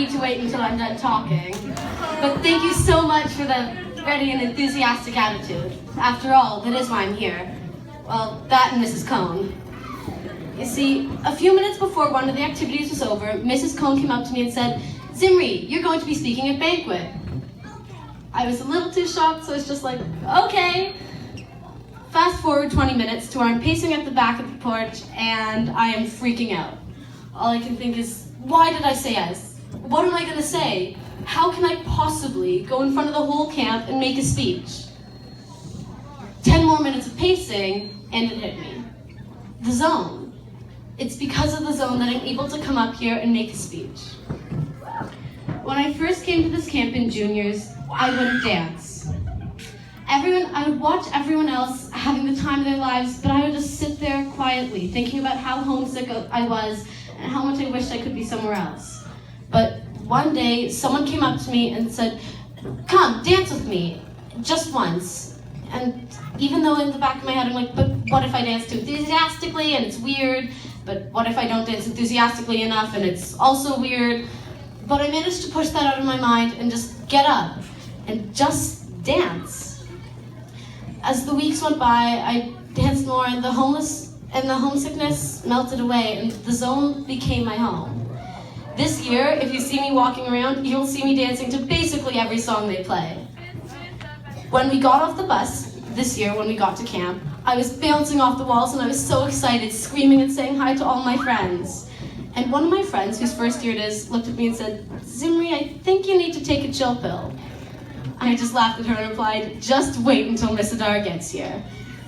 need to wait until I'm done talking. But thank you so much for the ready and enthusiastic attitude. After all, that is why I'm here. Well, that and Mrs. Cone. You see, a few minutes before one of the activities was over, Mrs. Cone came up to me and said, "Zimri, you're going to be speaking at banquet." I was a little too shocked, so I was just like, okay. Fast forward 20 minutes to where I'm pacing at the back of the porch and I am freaking out. All I can think is, why did I say yes? What am I going to say? How can I possibly go in front of the whole camp and make a speech? 10 more minutes of pacing and it hit me. The zone. It's because of the zone that I'm able to come up here and make a speech. When I first came to this camp in juniors, I wouldn't dance. I would watch everyone else having the time of their lives, but I would just sit there quietly, thinking about how homesick I was and how much I wished I could be somewhere else. But one day, someone came up to me and said, "Come, dance with me, just once." And even though in the back of my head I'm like, but what if I dance too enthusiastically and it's weird? But what if I don't dance enthusiastically enough and it's also weird? But I managed to push that out of my mind and just get up and just dance. As the weeks went by, I danced more and the homesickness melted away and the zone became my home. This year, if you see me walking around, you'll see me dancing to basically every song they play. When we got off the bus, this year when we got to camp, I was bouncing off the walls and I was so excited, screaming and saying hi to all my friends. And one of my friends, whose first year it is, looked at me and said, "Zimri, I think you need to take a chill pill." I just laughed at her and replied, "Just wait until Miss Adar gets here."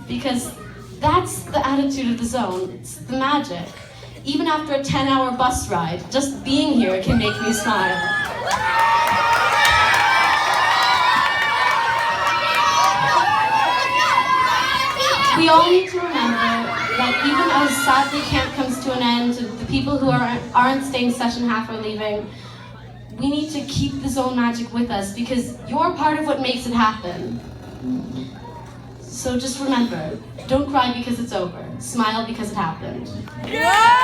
Because that's the attitude of the zone. It's the magic. Even after a 10-hour bus ride, just being here can make me smile. We all need to remember that even as sadly camp comes to an end, the people who aren't staying session half are leaving, we need to keep the zone magic with us because you're part of what makes it happen. So just remember, don't cry because it's over. Smile because it happened. Yeah!